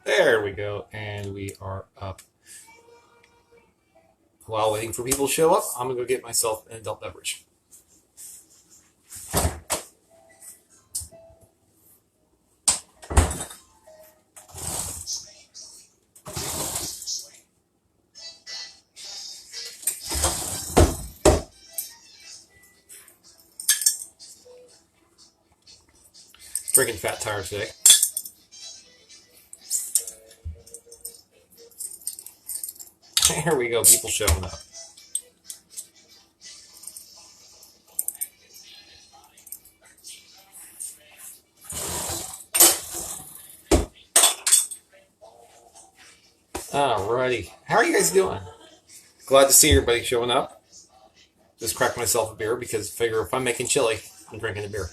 There we go, and we are up. While waiting for people to show up, I'm gonna go get myself an adult beverage. Drinking Fat Tire today. Here we go, people showing up. Alrighty. How are you guys doing? Glad to see everybody showing up. Just cracked myself a beer because I figure if I'm making chili, I'm drinking a beer.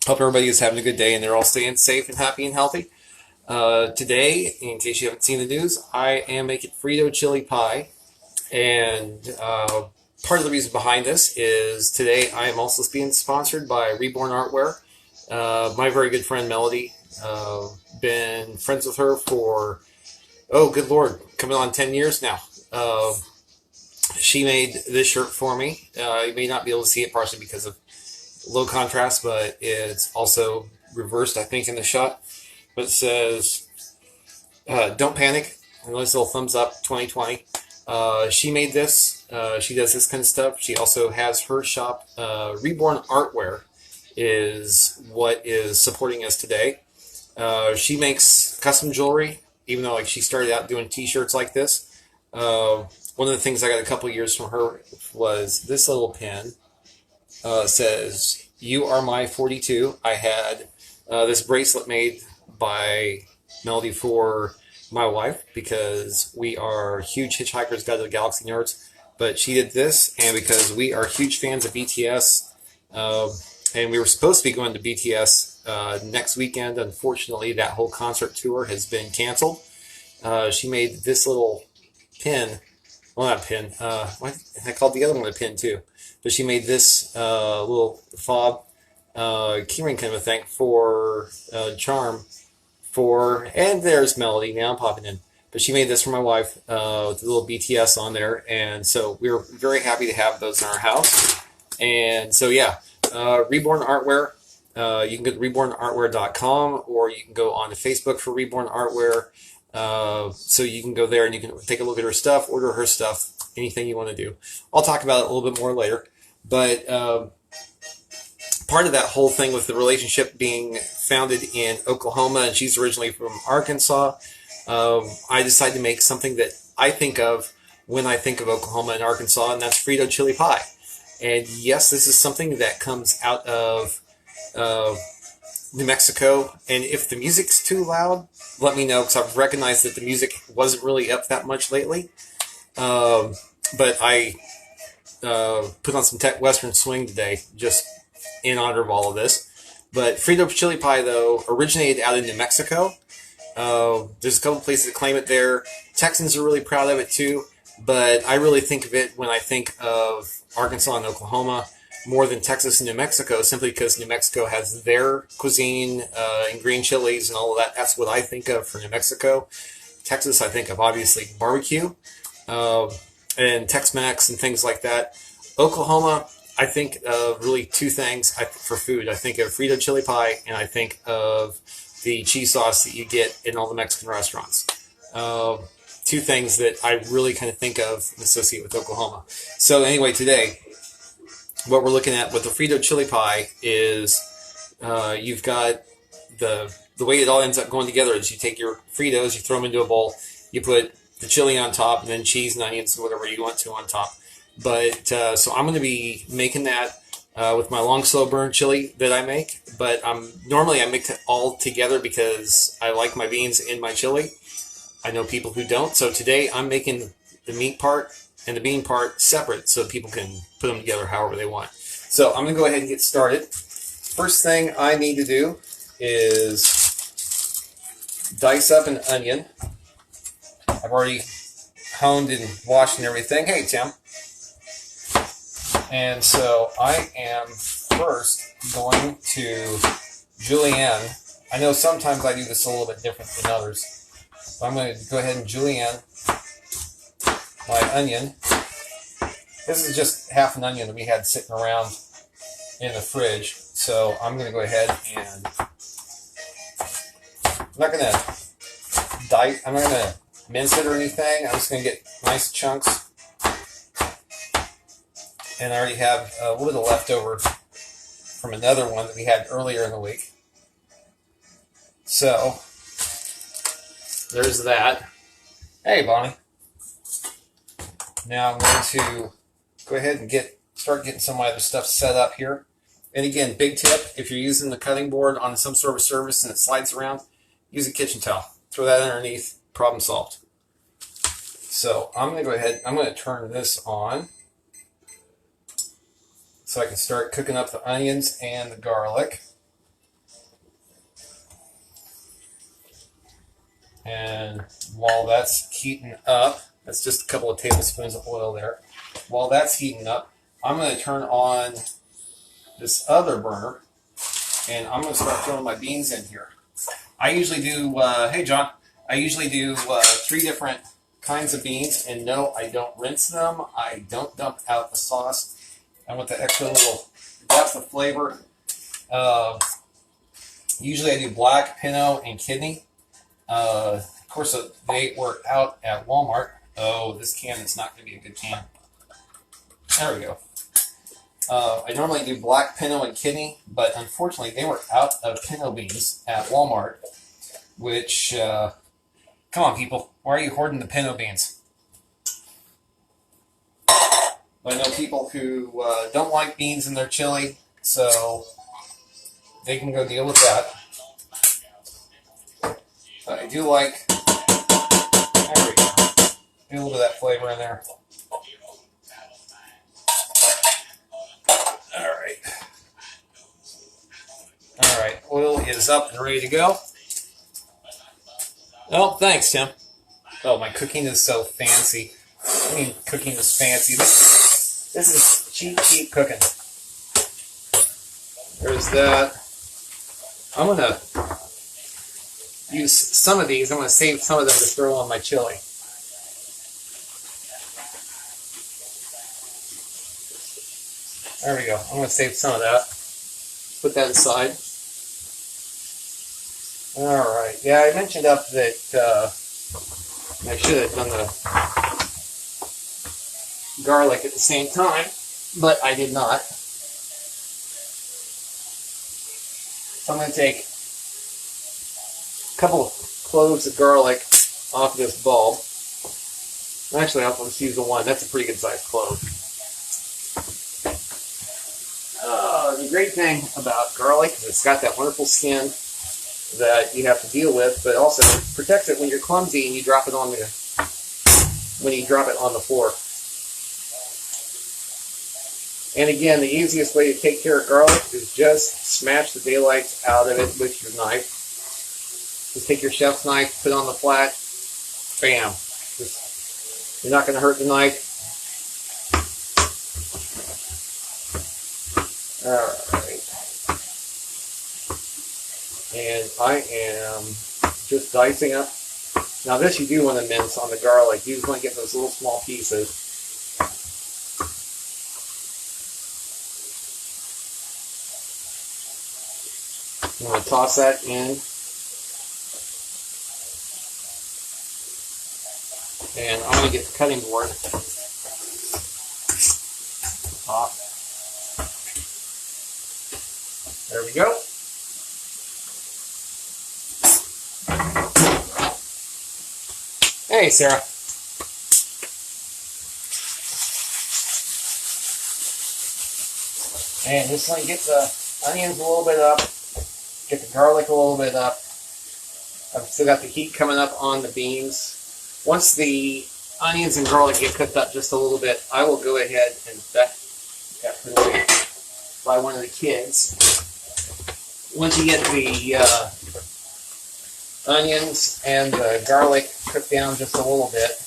Hope everybody is having a good day and they're all staying safe and happy and healthy. Today, in case you haven't seen the news, I am making Frito chili pie. And part of the reason behind this is today I am also being sponsored by Reborn Artware. My very good friend Melody. Been friends with her for, oh, good Lord, coming on 10 years now. She made this shirt for me. You may not be able to see it partially because of low contrast, but it's also reversed, I think, in the shot. But it says, don't panic. A nice little thumbs up, 2020. She made this. She does this kind of stuff. She also has her shop. Reborn Artware is what is supporting us today. She makes custom jewelry, even though she started out doing t-shirts like this. One of the things I got a couple years from her was this little pin. Says, "You are my 42." I had this bracelet made by Melody for my wife because we are huge Hitchhiker's Guide to the Galaxy nerds. But she did this, and because we are huge fans of BTS, and we were supposed to be going to BTS next weekend. Unfortunately, that whole concert tour has been canceled. She made this little pin. Well, not pin. I called the other one a pin too. But she made this little fob keyring kind of a thing for charm for, and there's Melody. Now I'm popping in. But she made this for my wife with a little BTS on there. And so we were very happy to have those in our house. And so, yeah, Reborn Artware. You can go to rebornartware.com or you can go on to Facebook for Reborn Artware. So you can go there and you can take a look at her stuff, order her stuff, anything you want to do. I'll talk about it a little bit more later. But part of that whole thing with the relationship being founded in Oklahoma, and she's originally from Arkansas, I decided to make something that I think of when I think of Oklahoma and Arkansas, and that's Frito chili pie. And yes, this is something that comes out of New Mexico. And if the music's too loud, let me know, because I've recognized that the music wasn't really up that much lately. But I put on some Western swing today, just in honor of all of this. But Frito chili pie, though, originated out of New Mexico. There's a couple places that claim it there. Texans are really proud of it, too. But I really think of it when I think of Arkansas and Oklahoma more than Texas and New Mexico, simply because New Mexico has their cuisine and green chilies and all of that. That's what I think of for New Mexico. Texas, I think of, obviously, barbecue and Tex-Mex and things like that. Oklahoma, I think of really two things for food. I think of Frito chili pie, and I think of the cheese sauce that you get in all the Mexican restaurants. Two things that I really kind of think of and associate with Oklahoma. So anyway, today, what we're looking at with the Frito chili pie is you've got the way it all ends up going together is you take your Fritos, you throw them into a bowl, you put the chili on top, and then cheese and onions and whatever you want to on top. But so I'm going to be making that with my long slow burn chili that I make. But normally I mix it all together because I like my beans in my chili. I know people who don't. So today I'm making the meat part and the bean part separate so people can put them together however they want. So I'm going to go ahead and get started. First thing I need to do is dice up an onion. I've already honed and washed and everything. Hey, Tim. And so I am first going to julienne I know sometimes I do this a little bit different than others. So I'm going to go ahead and julienne my onion. This is just half an onion that we had sitting around in the fridge. So I'm going to go ahead and I'm not going to mince it or anything. I'm just going to get nice chunks. And I already have a little bit of leftover from another one that we had earlier in the week. So there's that. Hey, Bonnie. Now I'm going to go ahead and start getting some of my other stuff set up here. And again, big tip, if you're using the cutting board on some sort of surface and it slides around, use a kitchen towel. Throw that underneath, problem solved. So I'm going to go ahead, I'm going to turn this on so I can start cooking up the onions and the garlic. And while that's heating up, that's just a couple of tablespoons of oil there. While that's heating up, I'm going to turn on this other burner, and I'm going to start throwing my beans in here. I usually do, hey John, I usually do 3 different kinds of beans, and no, I don't rinse them. I don't dump out the sauce. I want the extra little depth of flavor. Usually I do black, pinot, and kidney. Of course, they were out at Walmart. Oh, this can is not going to be a good can. There we go. I normally do black, pinot, and kidney, but unfortunately they were out of pinot beans at Walmart, which, come on people, why are you hoarding the pinot beans? I know people who don't like beans in their chili, so they can go deal with that. But I do like, there we go, get a little bit of that flavor in there. Alright, oil is up and ready to go. Oh, thanks, Tim. Oh, my cooking is so fancy. I mean, cooking is fancy. This is cheap cooking. There's that. I'm going to use some of these. I'm going to save some of them to throw on my chili. There we go. I'm going to save some of that. Put that aside. Alright. Yeah, I mentioned up that I should have done the garlic at the same time, but I did not. So I'm going to take a couple of cloves of garlic off this bulb. Actually, I'll just use the one. That's a pretty good sized clove. The great thing about garlic is it's got that wonderful skin that you have to deal with, but also protects it when you're clumsy and you drop it on the floor. And again, the easiest way to take care of garlic is just smash the daylights out of it with your knife. Just take your chef's knife, put it on the flat, bam. You're not going to hurt the knife. Alright. And I am just dicing up. Now this you do want to mince on the garlic. You just want to get those little small pieces. I'm going to toss that in. And I'm going to get the cutting board. Top. There we go. Hey, Sarah. And just want to get the onions a little bit up, get the garlic a little bit up. I've still got the heat coming up on the beans. Once the onions and garlic get cooked up just a little bit, I will go ahead and put away by one of the kids. Once you get the onions and the garlic cooked down just a little bit,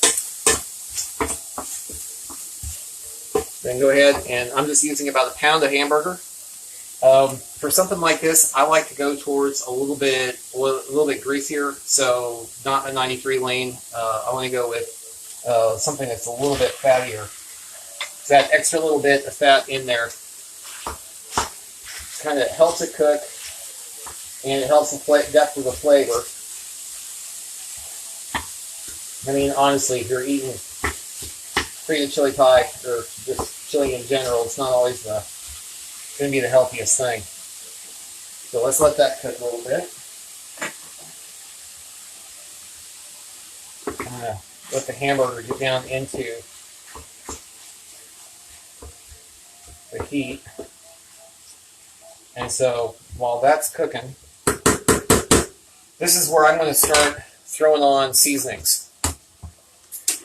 then go ahead and I'm just using about a pound of hamburger, For something like this, I like to go towards a little bit greasier. So not a 93 lane. I want to go with something that's a little bit fattier. That extra little bit of fat in there kind of helps it cook, and it helps the depth of the flavor. I mean, honestly, if you're eating Frito chili pie or just chili in general, it's not always going to be the healthiest thing. So let's let that cook a little bit. Let the hamburger get down into the heat. And so while that's cooking, this is where I'm going to start throwing on seasonings.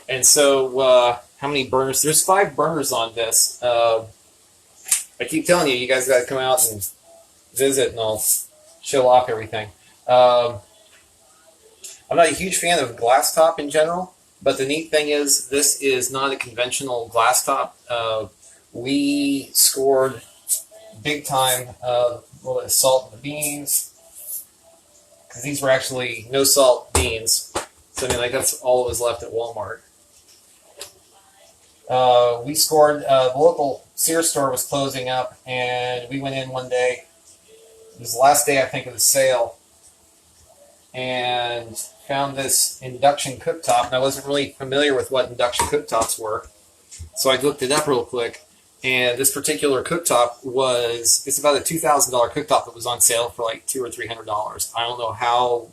And so how many burners? There's 5 burners on this. I keep telling you, you guys got to come out and visit, and I'll show off everything. I'm not a huge fan of glass top in general, but the neat thing is this is not a conventional glass top. We scored big time a little bit of salt in the beans, because these were actually no salt beans. So I mean, like, that's all that was left at Walmart. We scored, the local Sears store was closing up, and we went in one day. It was the last day, I think, of the sale, and found this induction cooktop. And I wasn't really familiar with what induction cooktops were, so I looked it up real quick. And this particular cooktop it's about a $2,000 cooktop that was on sale for like $200 or $300. I don't know how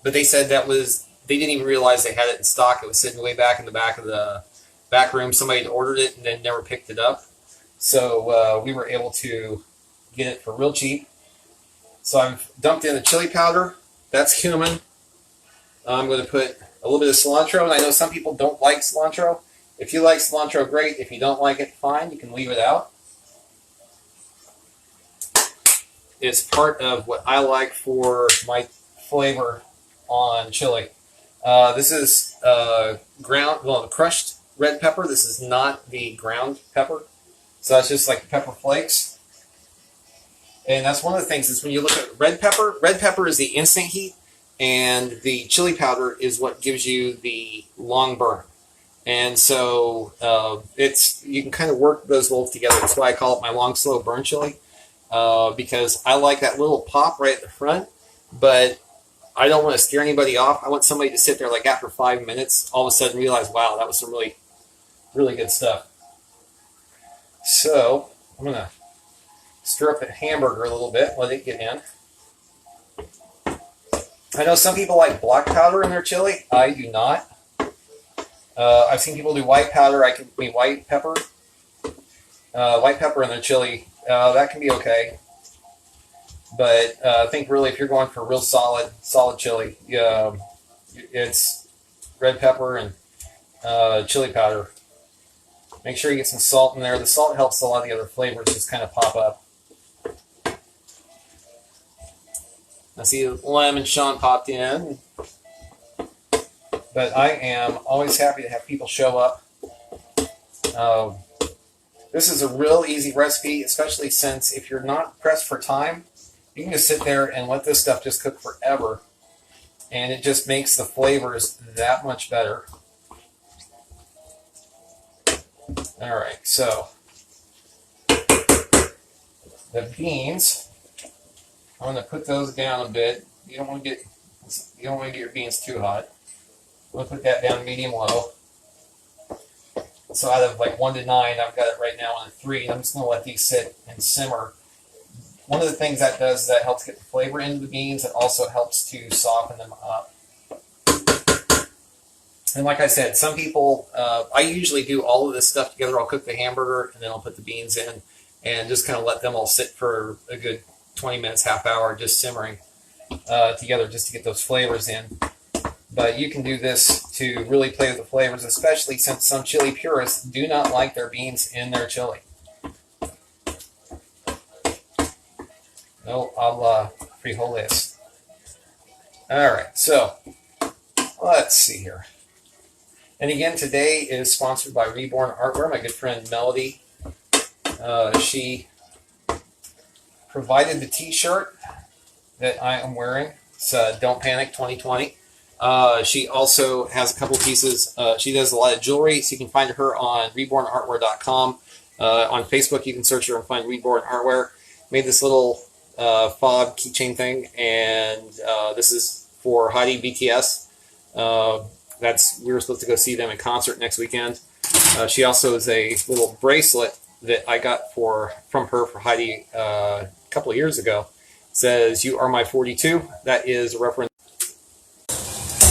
but they said they didn't even realize they had it in stock. It was sitting way back in the back of the back room. Somebody had ordered it and then never picked it up. So we were able to get it for real cheap. So I've dumped in the chili powder. That's cumin. I'm going to put a little bit of cilantro, and I know some people don't like cilantro. If you like cilantro, great. If you don't like it, fine. You can leave it out. It's part of what I like for my flavor on chili. This is crushed red pepper. This is not the ground pepper. So that's just like pepper flakes. And that's one of the things is when you look at red pepper is the instant heat, and the chili powder is what gives you the long burn. And so you can kind of work those both together. That's why I call it my long, slow burn chili, because I like that little pop right at the front, but I don't want to scare anybody off. I want somebody to sit there like after 5 minutes, all of a sudden realize, wow, that was some really, really good stuff. So I'm going to stir up the hamburger a little bit, let it get in. I know some people like black powder in their chili. I do not. I've seen people do white powder. White pepper. White pepper in their chili. That can be okay. But I think really if you're going for real solid chili, it's red pepper and chili powder. Make sure you get some salt in there. The salt helps a lot of the other flavors just kind of pop up. I see lemon Sean popped in. But I am always happy to have people show up. This is a real easy recipe, especially since if you're not pressed for time, you can just sit there and let this stuff just cook forever. And it just makes the flavors that much better. All right, so the beans, I'm going to put those down a bit. You don't want to get your beans too hot. We'll put that down medium low. So out of like 1 to 9, I've got it right now on a 3. I'm just going to let these sit and simmer. One of the things that does is that helps get the flavor into the beans. It also helps to soften them up. And like I said, some people, I usually do all of this stuff together. I'll cook the hamburger and then I'll put the beans in and just kind of let them all sit for a good 20 minutes, half hour, just simmering together just to get those flavors in. But you can do this to really play with the flavors, especially since some chili purists do not like their beans in their chili. No habla frijoles. All right, so let's see here. And again, today is sponsored by Reborn Artware. My good friend Melody, she provided the t-shirt that I am wearing. It's Don't Panic 2020. She also has a couple pieces. She does a lot of jewelry, so you can find her on rebornartwear.com. On Facebook, you can search her and find Reborn Artwear. Made this little fob keychain thing, and this is for Heidi BTS. We were supposed to go see them in concert next weekend. She also is a little bracelet that I got from her for Heidi a couple of years ago. It says, "You are my 42." That is a reference.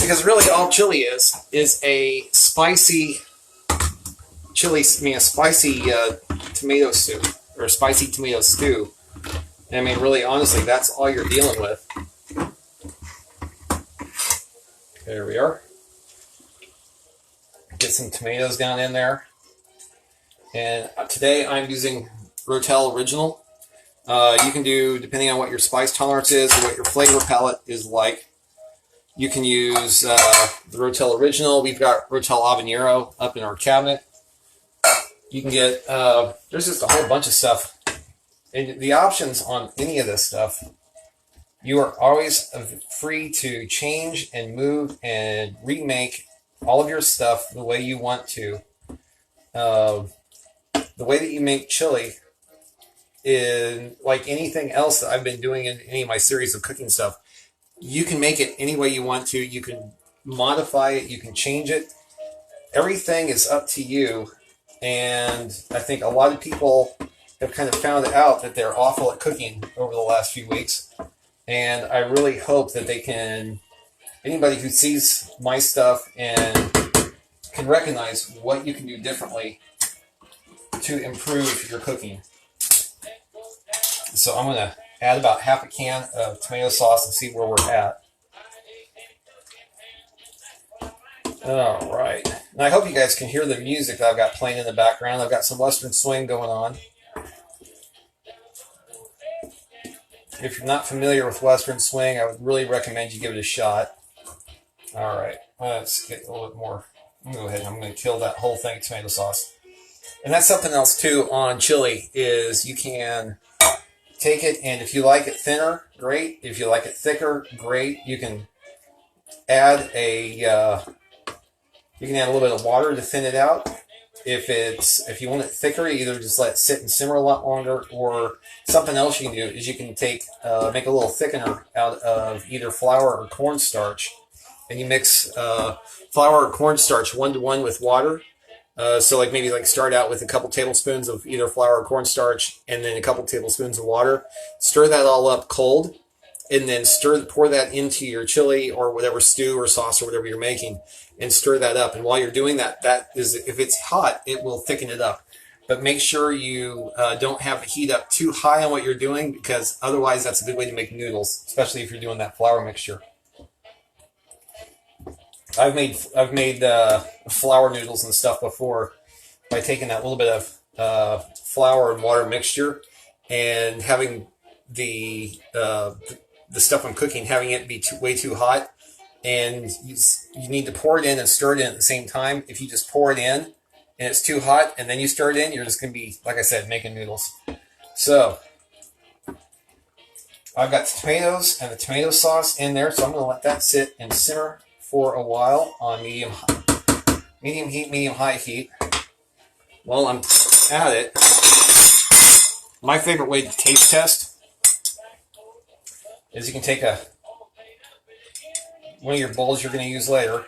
Because really all chili is a spicy chili, a spicy tomato soup, or a spicy tomato stew. I mean, really, honestly, that's all you're dealing with. There we are. Get some tomatoes down in there. And today I'm using Rotel Original. You can do, depending on what your spice tolerance is or what your flavor palette is like, you can use the Rotel Original. We've got Rotel Habanero up in our cabinet. You can get, there's just a whole bunch of stuff. And the options on any of this stuff, you are always free to change and move and remake all of your stuff the way you want to. The way that you make chili is like anything else that I've been doing in any of my series of cooking stuff. You can make it any way you want to. You can modify it. You can change it. Everything is up to you. And I think a lot of people have kind of found out that they're awful at cooking over the last few weeks. And I really hope that they can, anybody who sees my stuff and can recognize what you can do differently to improve your cooking. So I'm going to add about half a can of tomato sauce and see where we're at. All right. And I hope you guys can hear the music that I've got playing in the background. I've got some Western swing going on. If you're not familiar with Western swing, I would really recommend you give it a shot. All right. Let's get a little bit more. I'm going to go ahead and I'm going to kill that whole thing of tomato sauce. And that's something else, too, on chili, is you can take it, and if you like it thinner, great. If you like it thicker, great. You can add a little bit of water to thin it out. If you want it thicker, you either just let it sit and simmer a lot longer, or something else you can do is you can make a little thickener out of either flour or cornstarch, and you mix flour or cornstarch 1-to-1 with water. So maybe start out with a couple tablespoons of either flour or cornstarch and then a couple tablespoons of water. Stir that all up cold, and then pour that into your chili or whatever stew or sauce or whatever you're making, and stir that up. And while you're doing that, if it's hot, it will thicken it up. But make sure you don't have the heat up too high on what you're doing, because otherwise that's a good way to make noodles, especially if you're doing that flour mixture. I've made flour noodles and stuff before by taking that little bit of flour and water mixture and having the stuff I'm cooking, having it be way too hot, and you need to pour it in and stir it in at the same time. If you just pour it in and it's too hot and then you stir it in, you're just going to be, like I said, making noodles. So I've got the tomatoes and the tomato sauce in there, so I'm going to let that sit and simmer for a while on medium heat, medium high heat. While I'm at it, my favorite way to taste test is you can take one of your bowls you're going to use later.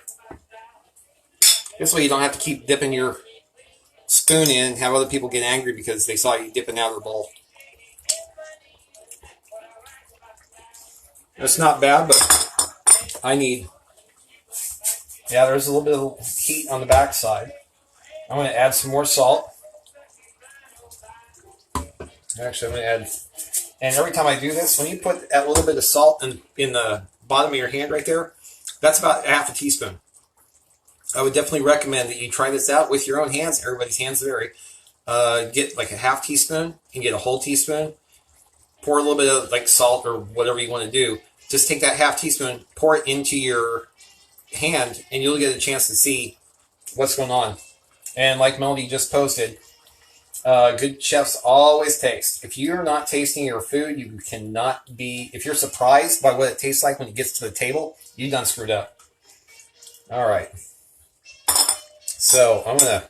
This way you don't have to keep dipping your spoon in and have other people get angry because they saw you dipping out of the bowl. It's not bad, but I need... Yeah, there's a little bit of heat on the back side. I'm going to add some more salt. Actually, I'm going to add... And every time I do this, when you put that little bit of salt in the bottom of your hand right there, that's about half a teaspoon. I would definitely recommend that you try this out with your own hands. Everybody's hands vary. Get a half teaspoon and get a whole teaspoon. Pour a little bit of salt or whatever you want to do. Just take that half teaspoon, pour it into your hand, and you'll get a chance to see what's going on. And like Melody just posted, Good chefs always taste. If you're not tasting your food, you cannot be. If you're surprised by what it tastes like when it gets to the table, you done screwed up. All right. So I'm gonna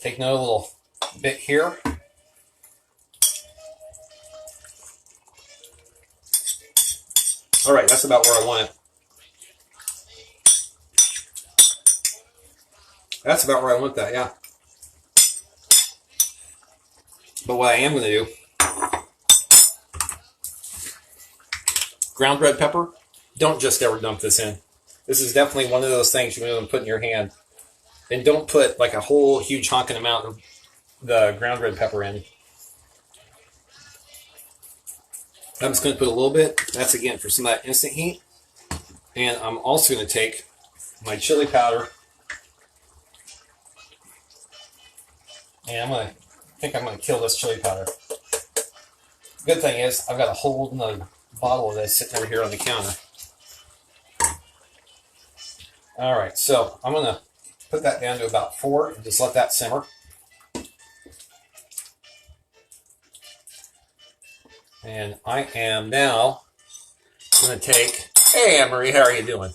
take another little bit here. All right, that's about where I want it. That's about where I want that, yeah. But what I am going to do, ground red pepper, don't just ever dump this in. This is definitely one of those things you want to put in your hand. And don't put like a whole huge honking amount of the ground red pepper in. I'm just going to put a little bit. That's, again, for some of that instant heat. And I'm also going to take my chili powder. And I think I'm going to kill this chili powder. Good thing is, I've got a whole nother bottle of this sitting over here on the counter. Alright, so I'm going to put that down to about 4 and just let that simmer. And I am now going to take... Hey, Anne-Marie, how are you doing?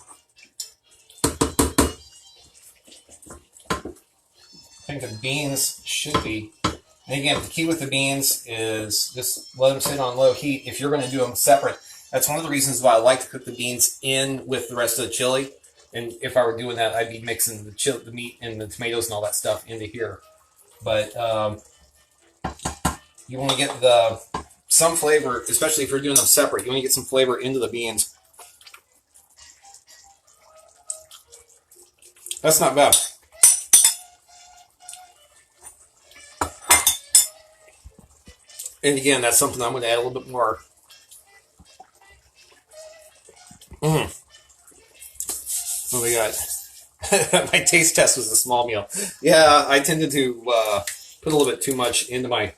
I think the beans should be... And again, the key with the beans is just let them sit on low heat. If you're going to do them separate, that's one of the reasons why I like to cook the beans in with the rest of the chili. And if I were doing that, I'd be mixing the meat and the tomatoes and all that stuff into here. But you want to get some flavor, especially if you're doing them separate. You want to get some flavor into the beans. That's not bad. And again, that's something I'm going to add a little bit more. What we got? My taste test was a small meal. Yeah, I tended to put a little bit too much into my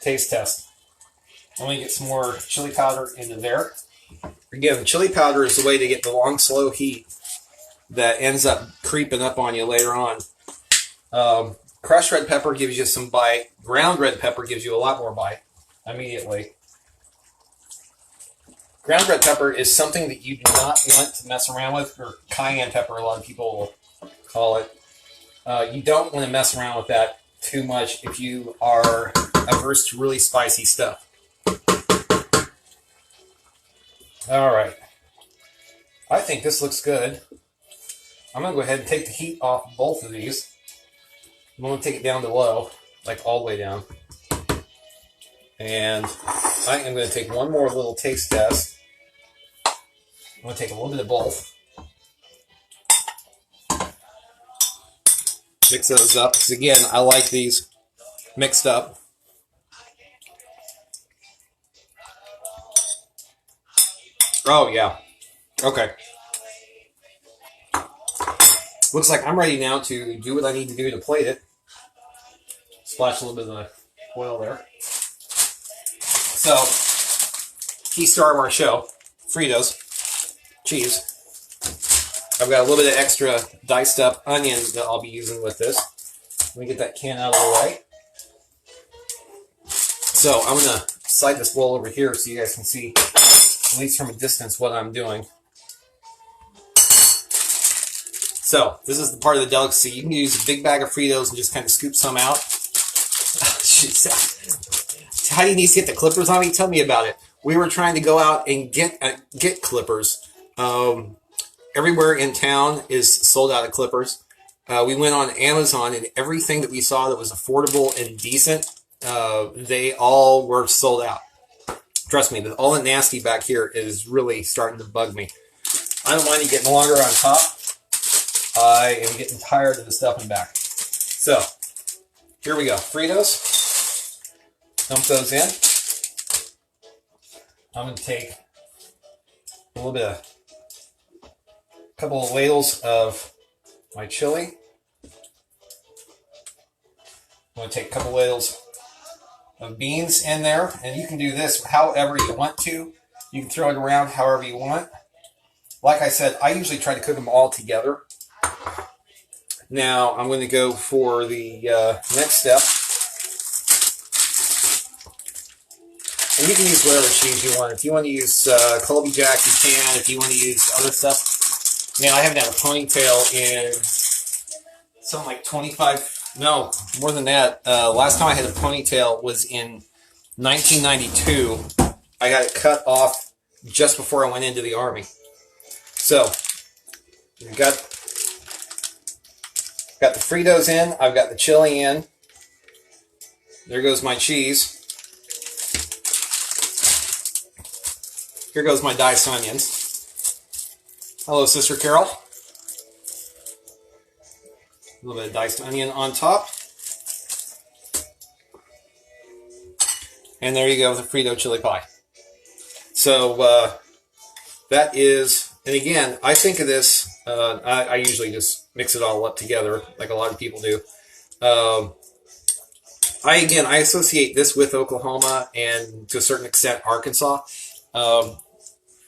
taste test. I'm going to get some more chili powder into there. Again, chili powder is the way to get the long, slow heat that ends up creeping up on you later on. Crushed red pepper gives you some bite. Ground red pepper gives you a lot more bite immediately. Ground red pepper is something that you do not want to mess around with, or cayenne pepper, a lot of people will call it. You don't want to mess around with that too much if you are averse to really spicy stuff. All right. I think this looks good. I'm going to go ahead and take the heat off both of these. I'm going to take it down to low, like all the way down. And I am going to take one more little taste test. I'm going to take a little bit of both. Mix those up, because again, I like these mixed up. Oh, yeah. Okay. Looks like I'm ready now to do what I need to do to plate it. Splash a little bit of the oil there. So, key star of our show, Fritos, cheese. I've got a little bit of extra diced up onion that I'll be using with this. Let me get that can out of the way. So, I'm going to slide this bowl over here so you guys can see, at least from a distance, what I'm doing. So, this is the part of the delicacy. You can use a big bag of Fritos and just kind of scoop some out. How do you need to get the clippers on me? Tell me about it. We were trying to go out and get clippers. Everywhere in town is sold out of clippers. We went on Amazon, and everything that we saw that was affordable and decent, they all were sold out. Trust me, all the nasty back here is really starting to bug me. I don't mind you getting longer on top. I am getting tired of the stuff in back. So, here we go. Fritos. Dump those in. I'm going to take a little bit of, a couple of ladles of my chili. I'm going to take a couple of ladles of beans in there. And you can do this however you want to. You can throw it around however you want. Like I said, I usually try to cook them all together. Now, I'm going to go for the next step. And you can use whatever cheese you want. If you want to use Colby Jack, you can. If you want to use other stuff. Man, I haven't had a ponytail in something like 25, no, more than that. Last time I had a ponytail was in 1992. I got it cut off just before I went into the Army. So, I've got the Fritos in. I've got the chili in. There goes my cheese. Here goes my diced onions. Hello, Sister Carol. A little bit of diced onion on top. And there you go with the Frito chili pie. So that is, and again, I think of this, I usually just mix it all up together like a lot of people do. I associate this with Oklahoma and to a certain extent Arkansas.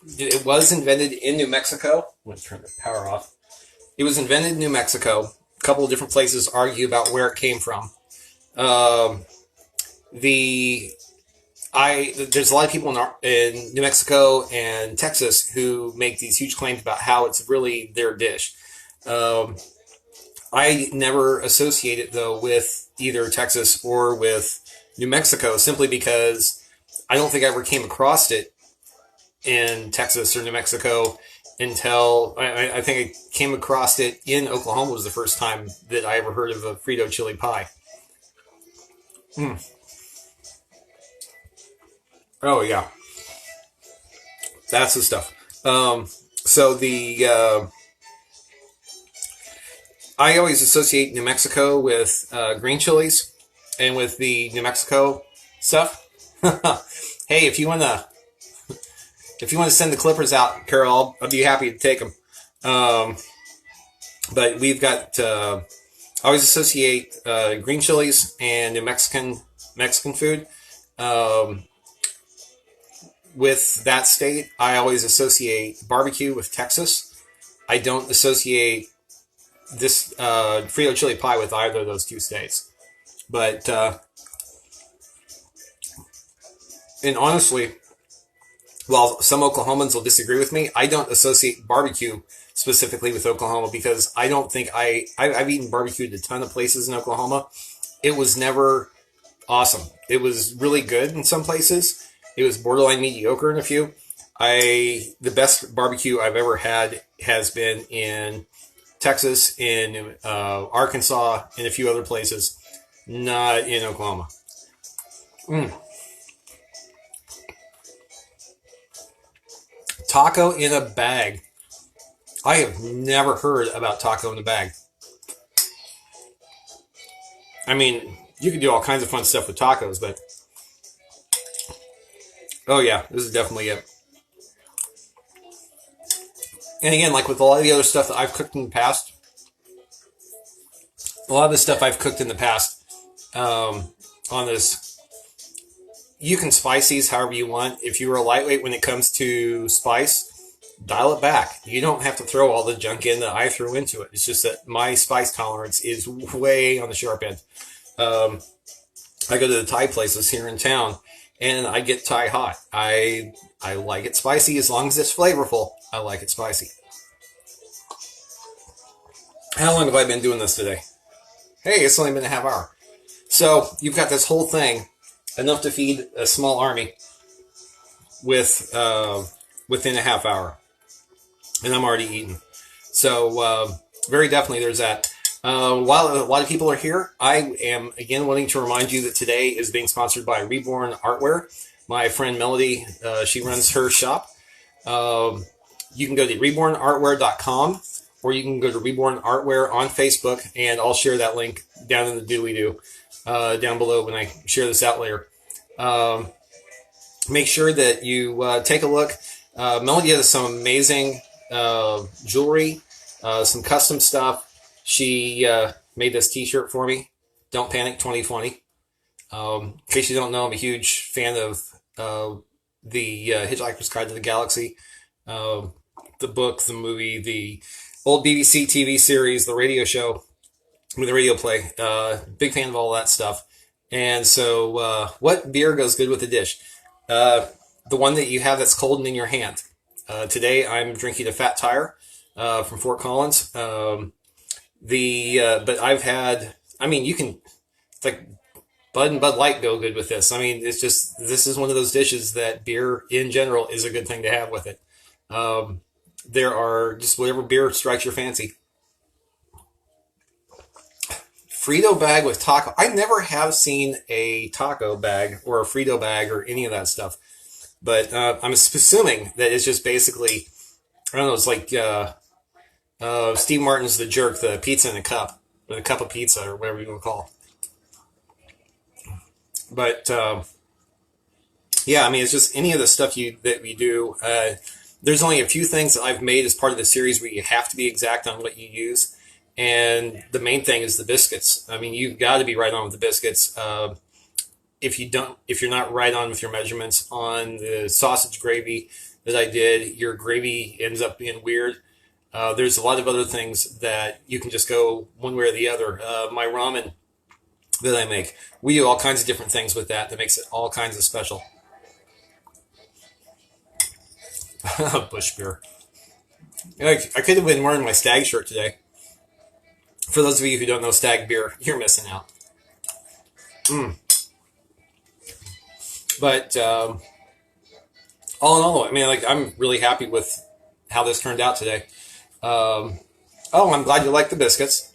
It was invented in New Mexico. I'm going to turn the power off. It was invented in New Mexico. A couple of different places argue about where it came from. There's a lot of people in New Mexico and Texas who make these huge claims about how it's really their dish. I never associate it, though, with either Texas or with New Mexico, simply because I don't think I ever came across it in Texas or New Mexico until I think I came across it in Oklahoma. Was the first time that I ever heard of a Frito chili pie. Oh yeah, that's the stuff. So I always associate New Mexico with green chilies and with the New Mexico stuff. Hey, if you wanna send the clippers out, Carol, I'll be happy to take them. But we've got I always associate green chilies and New Mexican food. With that state, I always associate barbecue with Texas. I don't associate this Frito chili pie with either of those two states. But and honestly, while some Oklahomans will disagree with me, I don't associate barbecue specifically with Oklahoma because I don't think I've eaten barbecue at a ton of places in Oklahoma. It was never awesome. It was really good in some places. It was borderline mediocre in a few. The best barbecue I've ever had has been in Texas, in Arkansas, and a few other places, not in Oklahoma. Taco in a bag. I have never heard about taco in a bag. I mean, you can do all kinds of fun stuff with tacos, but oh yeah, this is definitely it. And again, like with a lot of the other stuff that I've cooked in the past, on this, you can spice these however you want. If you were a lightweight when it comes to spice, dial it back. You don't have to throw all the junk in that I threw into it. It's just that my spice tolerance is way on the sharp end. I go to the Thai places here in town, and I get Thai hot. I like it spicy as long as it's flavorful. I like it spicy. How long have I been doing this today? Hey, it's only been a half hour. So you've got this whole thing, enough to feed a small army with within a half hour, and I'm already eating. So very definitely there's that. While a lot of people are here, I am again wanting to remind you that today is being sponsored by Reborn Artwear. My friend Melody, she runs her shop. You can go to rebornartwear.com, or you can go to Reborn Artwear on Facebook, and I'll share that link down in the doobly-doo down below when I share this out later. Make sure that you take a look. Melody has some amazing jewelry, some custom stuff. She made this t-shirt for me, Don't Panic 2020. In case you don't know, I'm a huge fan of the Hitchhiker's Guide to the Galaxy, the book, the movie, the old BBC TV series, the radio show, with the radio play. Big fan of all that stuff. And so what beer goes good with the dish? Uh, the one that you have that's cold and in your hand. Today I'm drinking a Fat Tire from Fort Collins. But I've had. I mean, you can. It's like Bud and Bud Light go good with this. I mean, it's just this is one of those dishes that beer in general is a good thing to have with it. Um, there are just whatever beer strikes your fancy. Frito bag with taco. I never have seen a taco bag or a Frito bag or any of that stuff. But I'm assuming that it's just basically, I don't know, it's like Steve Martin's The Jerk, the pizza in a cup, or the cup of pizza, or whatever you want to call it. But yeah, I mean, it's just any of the stuff that we do. There's only a few things that I've made as part of the series where you have to be exact on what you use. And the main thing is the biscuits. I mean, you've got to be right on with the biscuits. If you're not right on with your measurements on the sausage gravy that I did, your gravy ends up being weird. There's a lot of other things that you can just go one way or the other. My ramen that I make, we do all kinds of different things with that makes it all kinds of special. Bush beer. I could have been wearing my stag shirt today. For those of you who don't know stag beer, you're missing out. But all in all, I mean, like I'm really happy with how this turned out today. Oh, I'm glad you like the biscuits.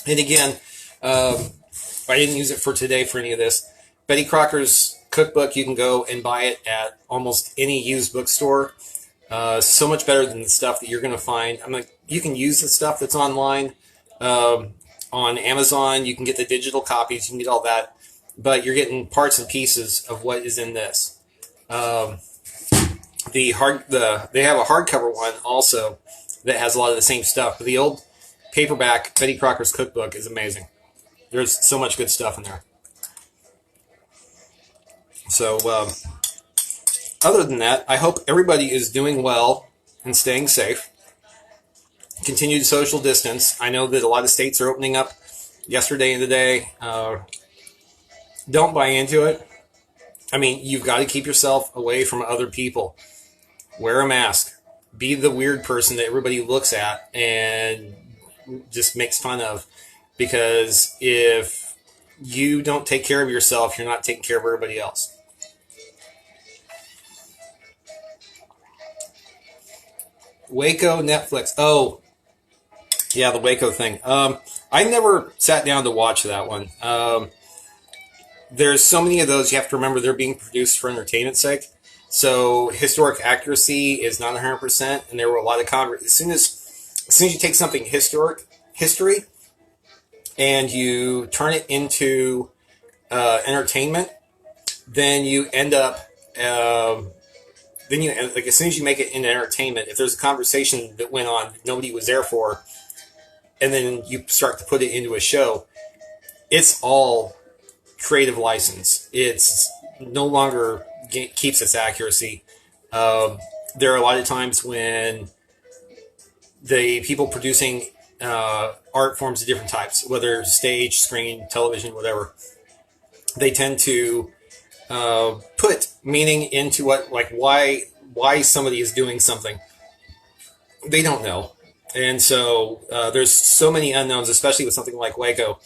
And again, I didn't use it for today for any of this. Betty Crocker's cookbook, you can go and buy it at almost any used bookstore. So much better than the stuff that you're going to find. I'm like, you can use the stuff that's online on Amazon. You can get the digital copies. You can get all that, but you're getting parts and pieces of what is in this. They have a hardcover one also that has a lot of the same stuff. But the old paperback Betty Crocker's cookbook is amazing. There's so much good stuff in there. So other than that, I hope everybody is doing well and staying safe. Continued social distance. I know that a lot of states are opening up yesterday and today. Don't buy into it. I mean, you've got to keep yourself away from other people. Wear a mask. Be the weird person that everybody looks at and just makes fun of. Because if you don't take care of yourself, you're not taking care of everybody else. Waco Netflix. Oh, yeah, the Waco thing. I never sat down to watch that one. There's so many of those. You have to remember they're being produced for entertainment's sake. So historic accuracy is not 100%, and there were a lot of as soon as you take something history, and you turn it into entertainment, then you end up. Like as soon as you make it into entertainment, if there's a conversation that went on that nobody was there for, and then you start to put it into a show, it's all creative license. It's no longer keeps its accuracy. There are a lot of times when the people producing art forms of different types, whether stage, screen, television, whatever, they tend to put meaning into why somebody is doing something. They don't know. And so there's so many unknowns, especially with something like Waco,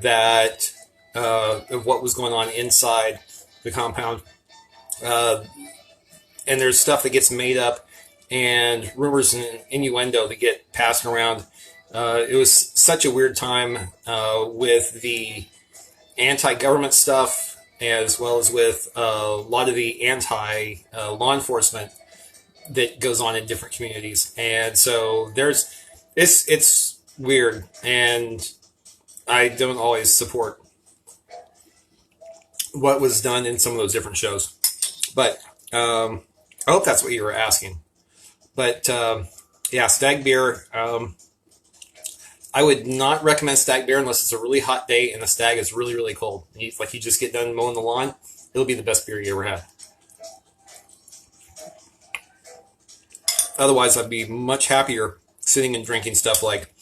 that of what was going on inside the compound. And there's stuff that gets made up and rumors and innuendo that get passed around. It was such a weird time with the anti-government stuff, as well as with a lot of the anti-law enforcement that goes on in different communities. And so it's weird, and I don't always support what was done in some of those different shows. But I hope that's what you were asking. But yeah, stag beer. I would not recommend stag beer unless it's a really hot day and the stag is really, really cold. You just get done mowing the lawn, it'll be the best beer you ever had. Otherwise, I'd be much happier sitting and drinking stuff like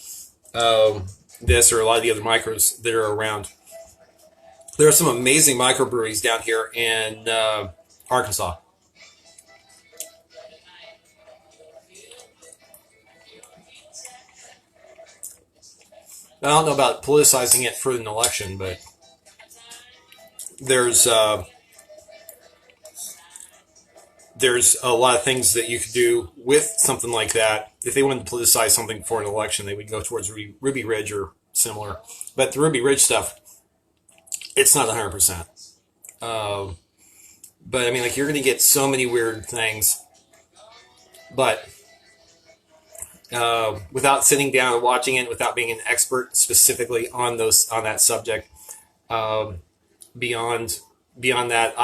this or a lot of the other micros that are around. There are some amazing microbreweries down here in Arkansas. I don't know about politicizing it for an election, but there's a lot of things that you could do with something like that. If they wanted to politicize something for an election, they would go towards Ruby Ridge or similar. But the Ruby Ridge stuff, it's not 100%. But I mean, like, you're going to get so many weird things. But without sitting down and watching it, without being an expert specifically on that subject, beyond that,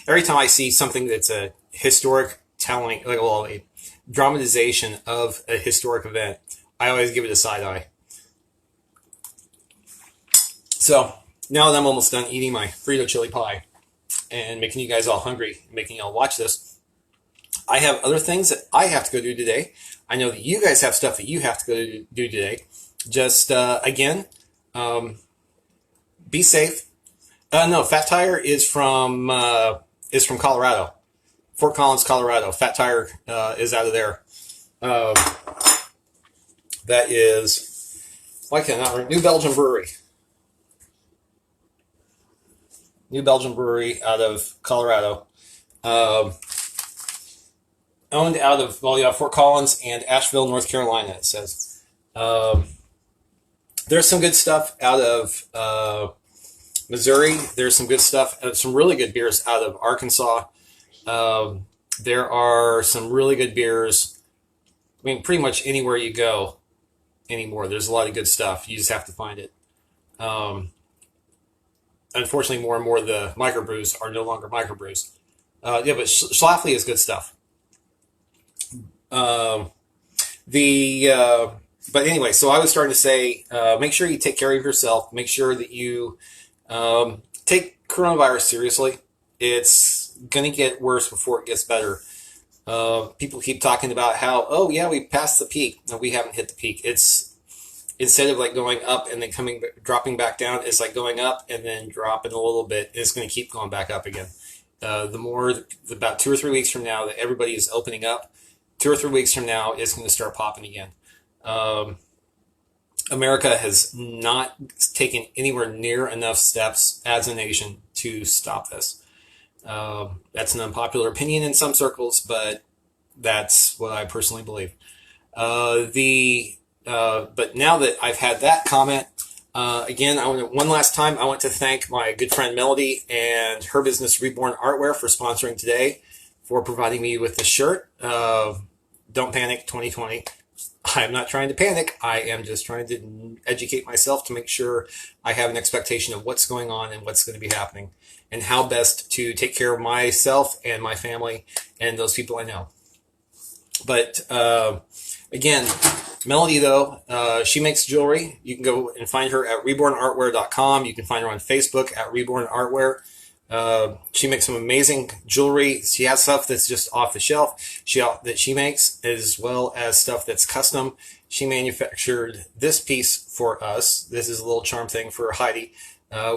every time I see something that's a historic telling, like, well, a dramatization of a historic event, I always give it a side eye. So now that I'm almost done eating my Frito chili pie and making you guys all hungry, making you all watch this, I have other things that I have to go do today. I know that you guys have stuff that you have to go do today. Just again, be safe. No, Fat Tire is from Colorado, Fort Collins, Colorado. Fat Tire is out of there. That is, why can't I not remember? New Belgian brewery out of Colorado. Owned out of, well, yeah, Fort Collins and Asheville, North Carolina, it says. There's some good stuff out of Missouri. There's some good stuff, some really good beers out of Arkansas. There are some really good beers. I mean, pretty much anywhere you go anymore, there's a lot of good stuff. You just have to find it. Unfortunately, more and more of the microbrews are no longer microbrews. Yeah, but Schlafly is good stuff. But anyway, so I was starting to say, make sure you take care of yourself. Make sure that you take coronavirus seriously. It's going to get worse before it gets better. People keep talking about how, oh yeah, we passed the peak. No, we haven't hit the peak. It's, instead of like going up and then dropping back down, it's like going up and then dropping a little bit. It's going to keep going back up again. About 2 or 3 weeks from now that everybody is opening up, 2 or 3 weeks from now, it's going to start popping again. America has not taken anywhere near enough steps as a nation to stop this. That's an unpopular opinion in some circles, but that's what I personally believe. But now that I've had that comment, again, one last time, I want to thank my good friend Melody and her business Reborn Artwear for sponsoring today, for providing me with this shirt. Don't panic 2020. I'm not trying to panic. I am just trying to educate myself to make sure I have an expectation of what's going on and what's going to be happening and how best to take care of myself and my family and those people I know. But again, Melody, though, she makes jewelry. You can go and find her at rebornartwear.com. You can find her on Facebook at Reborn Artwear. She makes some amazing jewelry. She has stuff that's just off the shelf that she makes, as well as stuff that's custom. She manufactured this piece for us. This is a little charm thing for Heidi.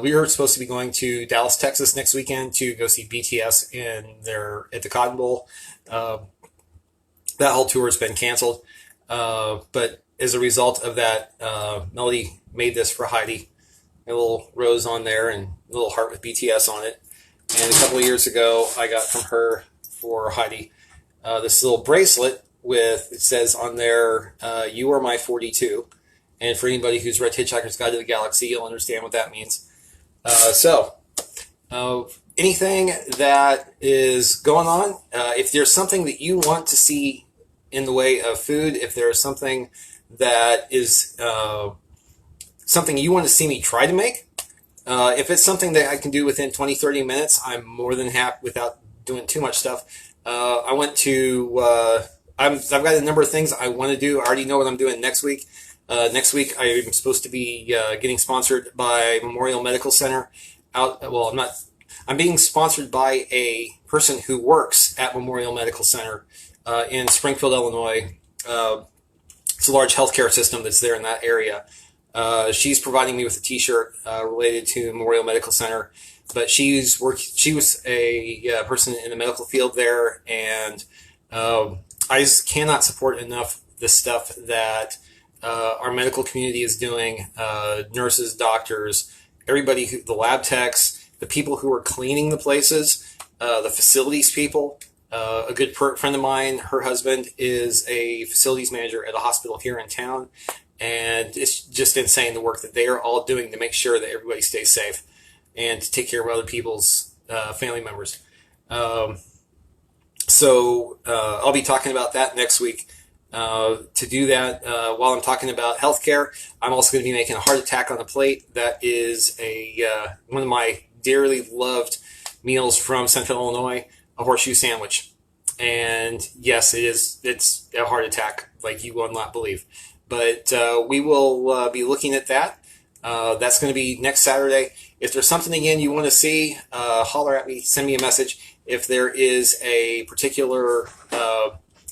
We were supposed to be going to Dallas, Texas next weekend to go see BTS at the Cotton Bowl. That whole tour has been canceled. But as a result of that, Melody made this for Heidi. A little rose on there and a little heart with BTS on it. And a couple of years ago, I got from her for Heidi this little bracelet it says on there, "You are my 42." And for anybody who's read Hitchhiker's Guide to the Galaxy, you'll understand what that means. Anything that is going on, if there's something that you want to see in the way of food, if there's something that is something you want to see me try to make, if it's something that I can do within 20-30 minutes, I'm more than happy without doing too much stuff. I've got a number of things I want to do. I already know what I'm doing next week. Next week I'm supposed to be getting sponsored by Memorial Medical Center. I'm being sponsored by a person who works at Memorial Medical Center in Springfield, Illinois. It's a large healthcare system that's there in that area. She's providing me with a T-shirt related to Memorial Medical Center. But she was a person in the medical field there, and I just cannot support enough the stuff that our medical community is doing. Nurses, doctors, everybody, the lab techs, the people who are cleaning the places, the facilities people. A good friend of mine, her husband is a facilities manager at a hospital here in town, and it's just insane the work that they are all doing to make sure that everybody stays safe and to take care of other people's family members. So I'll be talking about that next week. To do that, while I'm talking about healthcare, I'm also going to be making a heart attack on the plate. That is one of my dearly loved meals from Central Illinois, a horseshoe sandwich. And yes, it's a heart attack like you will not believe. But we will be looking at that. That's going to be next Saturday. If there's something again you want to see, holler at me, send me a message. If there is a particular,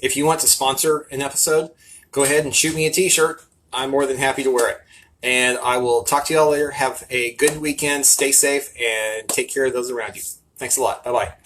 if you want to sponsor an episode, go ahead and shoot me a T-shirt. I'm more than happy to wear it. And I will talk to y'all later. Have a good weekend. Stay safe and take care of those around you. Thanks a lot. Bye-bye.